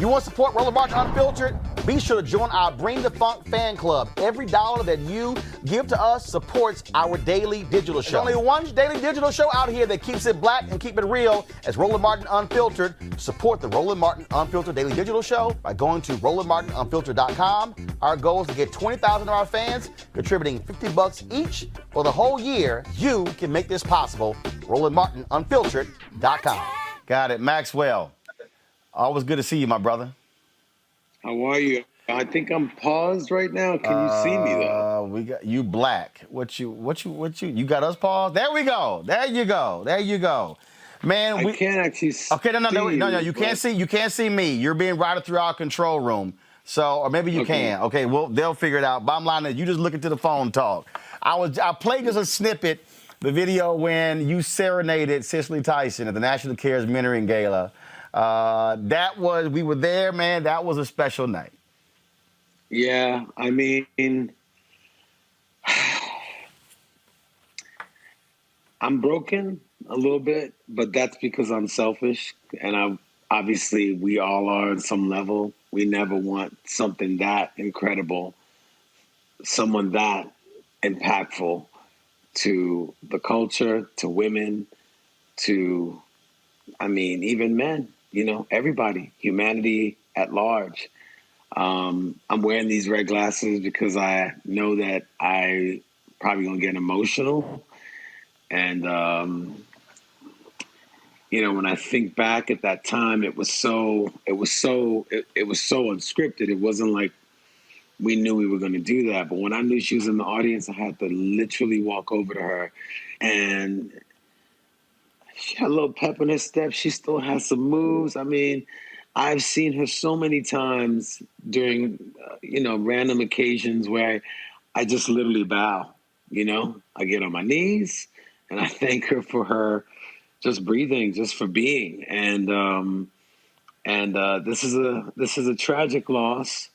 You want to support Roland Martin Unfiltered? Be sure to join our Bring the Funk fan club. Every dollar that you give to us supports our daily digital show. There's only one daily digital show out here that keeps it black and keep it real as Roland Martin Unfiltered. Support the Roland Martin Unfiltered daily digital show by going to RolandMartinUnfiltered.com. Our goal is to get 20,000 of our fans contributing $50 each for the whole year. You can make this possible. RolandMartinUnfiltered.com. Got it. Maxwell, always good to see you, my brother. How are you? I think I'm paused right now. Can you see me though? We got you black. What you got us paused? There we go. There you go. Man, I can't actually see. Okay, no. You can't see me. You're being routed through our control room. So, or maybe you can. Okay, well, they'll figure it out. Bottom line is you just look into the phone talk. I played just a snippet, the video when you serenaded Cicely Tyson at the National Cares Mentoring Gala. We were there, man. That was a special night. Yeah, I mean, I'm broken a little bit, but that's because I'm selfish. And obviously we all are on some level. We never want something that incredible, someone that impactful to the culture, to women, to, even men, everybody, humanity at large. I'm wearing these red glasses because I know that I probably gonna get emotional. And, when I think back at that time, it was so unscripted. It wasn't like we knew we were going to do that. But when I knew she was in the audience, I had to literally walk over to her, and she had a little pep in her step. She still has some moves. I've seen her so many times during, random occasions where I just literally bow, I get on my knees and I thank her for her just breathing, just for being. And this is a tragic loss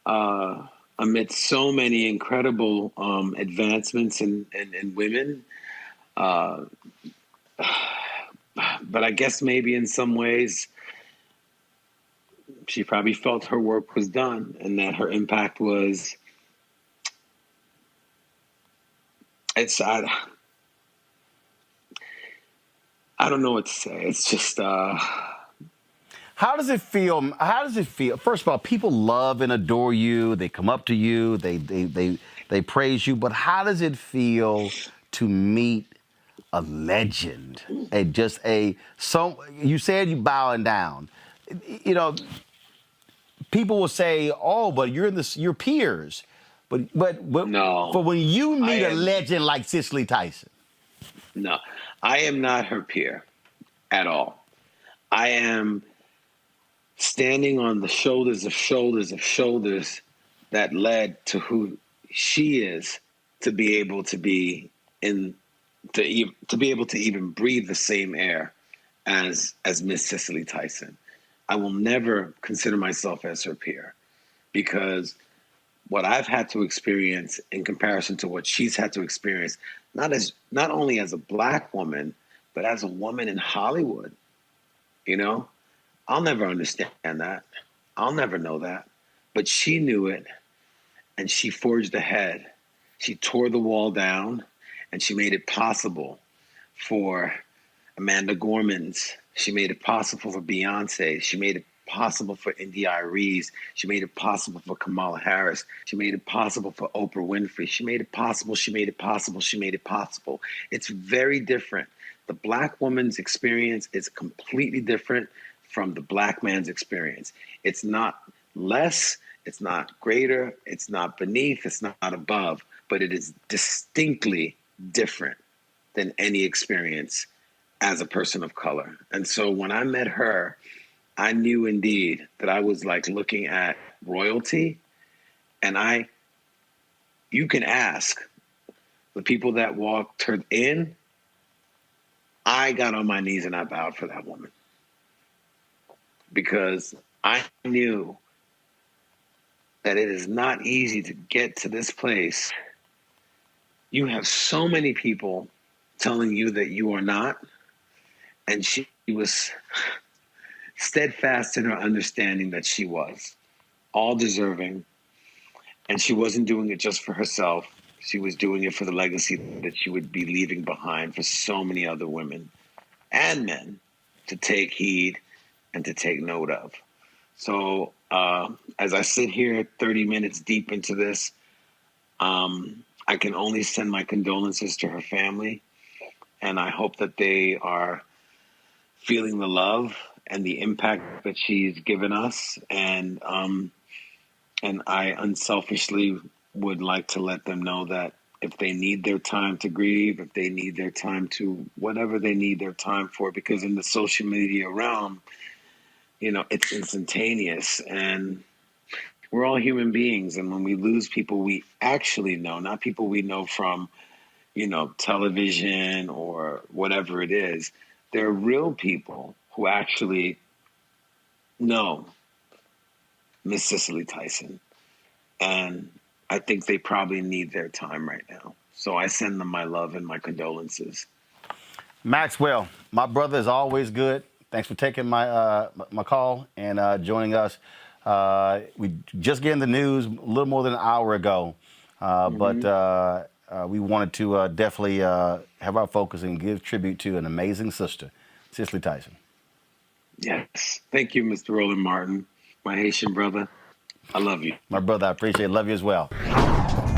amidst so many incredible advancements in women. But I guess maybe in some ways she probably felt her work was done and that her impact was, I don't know what to say. It's just, How does it feel? First of all, people love and adore you. They come up to you. They praise you. But how does it feel to meet a legend? You said you bowing down. People will say, "Oh, but you're peers." But no. But when you meet a legend like Cicely Tyson, no, I am not her peer at all. I am standing on the shoulders of shoulders of shoulders that led to who she is, to be able to be to be able to even breathe the same air as Miss Cicely Tyson. I will never consider myself as her peer, because what I've had to experience in comparison to what she's had to experience, not only as a Black woman, but as a woman in Hollywood, I'll never understand that. I'll never know that. But she knew it, and she forged ahead. She tore the wall down, and she made it possible for Amanda Gorman's. She made it possible for Beyonce. She made it possible for India Aries. She made it possible for Kamala Harris. She made it possible for Oprah Winfrey. She made it possible. She made it possible. She made it possible. It's very different. The Black woman's experience is completely different from the Black man's experience. It's not less, it's not greater, it's not beneath, it's not above, but it is distinctly different than any experience as a person of color. And so when I met her, I knew indeed that I was like looking at royalty. And you can ask the people that walked her in, I got on my knees and I bowed for that woman. Because I knew that it is not easy to get to this place. You have so many people telling you that you are not. And she was steadfast in her understanding that she was all deserving, and she wasn't doing it just for herself. She was doing it for the legacy that she would be leaving behind for so many other women and men to take heed and to take note of. So as I sit here 30 minutes deep into this, I can only send my condolences to her family, and I hope that they are feeling the love and the impact that she's given us. And I unselfishly would like to let them know that if they need their time to grieve, if they need their time to whatever they need their time for, because in the social media realm, it's instantaneous, and we're all human beings. And when we lose people we actually know, not people we know from, television or whatever it is, there are real people who actually know Miss Cicely Tyson. And I think they probably need their time right now. So I send them my love and my condolences. Maxwell, my brother, is always good. Thanks for taking my call and joining us. We just getting the news a little more than an hour ago, but we wanted to definitely have our focus and give tribute to an amazing sister, Cicely Tyson. Yes. Thank you, Mr. Roland Martin, my Haitian brother. I love you. My brother, I appreciate it. Love you as well.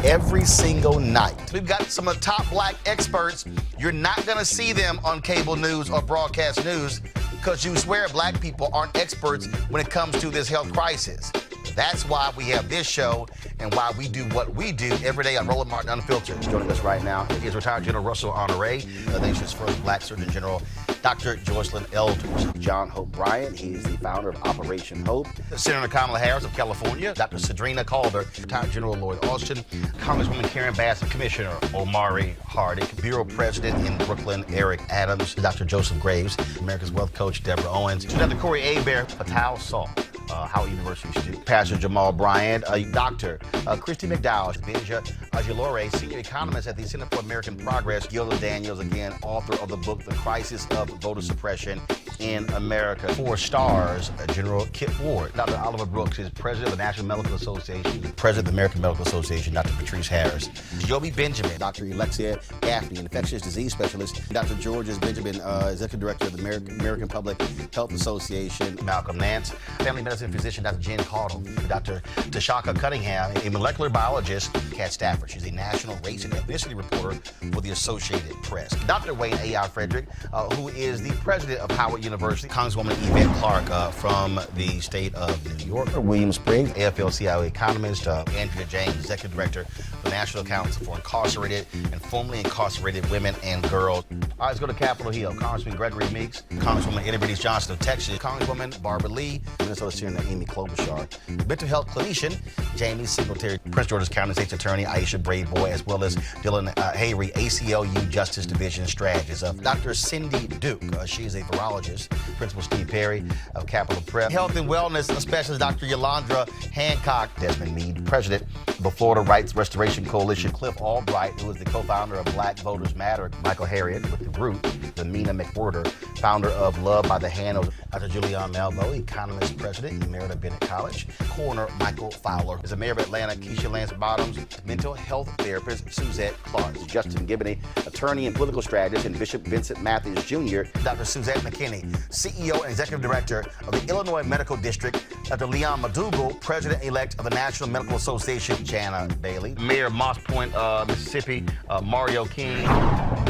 Every single night, we've got some of the top black experts. You're not going to see them on cable news or broadcast news because you swear black people aren't experts when it comes to this health crisis. That's why we have this show and why we do what we do every day on Roland Martin Unfiltered. Joining us right now is retired General Russell Honore, the nation's first black Surgeon General, Dr. Joycelyn Elders. John Hope Bryant, he is the founder of Operation Hope. Senator Kamala Harris of California, Dr. Cedrina Calder, retired General Lloyd Austin, Congresswoman Karen Bass, Commissioner Omari Hardick, Bureau President in Brooklyn, Eric Adams, Dr. Joseph Graves, America's Wealth Coach, Deborah Owens, Dr. Corey Abear, Patel Saul, Howard University student, Pastor Jamal Bryant, Dr. Christy McDowell, Benja Ajilore, senior economist at the Center for American Progress, Gilda Daniels, again, author of the book, The Crisis of Voter Suppression in America. 4 stars, General Kip Ward. Dr. Oliver Brooks is president of the National Medical Association, president of the American Medical Association, Dr. Patrice Harris. Joby Benjamin, Dr. Alexia Gaffney, infectious disease specialist, Dr. Georges Benjamin, executive director of the American Public Health Association, Malcolm Nance, family medicine physician, Dr. Jen Caudle, Dr. Tashaka Cunningham, a molecular biologist, Kat Stafford. She's a national race and ethnicity reporter for the Associated Press. Dr. Wayne A.R. Frederick, who is the president of Howard University, Congresswoman Yvette Clarke from the state of New York, William Spriggs, AFL-CIO economist, Andrea James, executive director of the National Council for Incarcerated and Formerly Incarcerated Women and Girls. All right, let's go to Capitol Hill. Congressman Gregory Meeks, Congresswoman Eddie British Johnson of Texas, Congresswoman Barbara Lee, Minnesota Senator Amy Klobuchar, mental health clinician Jamie Singletary, Prince George's County State's Attorney Aisha Bradeboy, as well as Dylan Hayrie, ACLU Justice Division strategist. Dr. Cindy Duke, she is a virologist. Principal Steve Perry of Capitol Prep. Health and wellness specialist Dr. Yolandra Hancock. Desmond Meade, president of the Florida Rights Restoration Coalition. Cliff Albright, who is the co-founder of Black Voters Matter. Michael Harriet with The Root. Domina McWhorter, founder of Love by the Hand. Dr. Julianne Malveaux, economist, president, Emerita Bennett College. Coroner Michael Fowler is a mayor of Atlanta. Keisha Lance Bottoms, mental health therapist Suzette Clark. Justin Gibney, attorney and political strategist, and Bishop Vincent Matthews Jr. Dr. Suzette McKinney, CEO and executive director of the Illinois Medical District. Dr. Leon McDougall, president-elect of the National Medical Association. Jana Bailey, mayor of Moss Point, Mississippi, Mario King.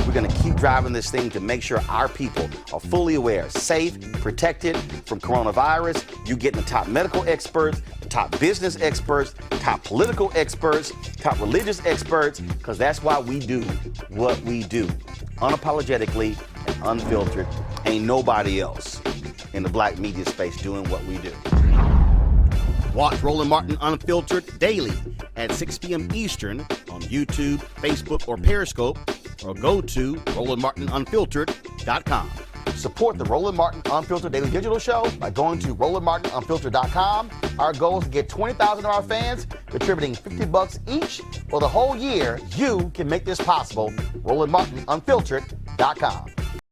We're going to keep driving this thing to make sure our people are fully aware, safe, protected from coronavirus. You're getting the top medical experts, the top business experts, top political experts, top religious experts, because that's why we do what we do. Unapologetically and unfiltered. Ain't nobody else in the black media space doing what we do. Watch Roland Martin Unfiltered daily at 6 p.m. Eastern on YouTube, Facebook, or Periscope, or go to RolandMartinUnfiltered.com. Support the Roland Martin Unfiltered Daily Digital Show by going to RolandMartinUnfiltered.com. Our goal is to get 20,000 of our fans contributing $50 each for the whole year. You can make this possible. RolandMartinUnfiltered.com.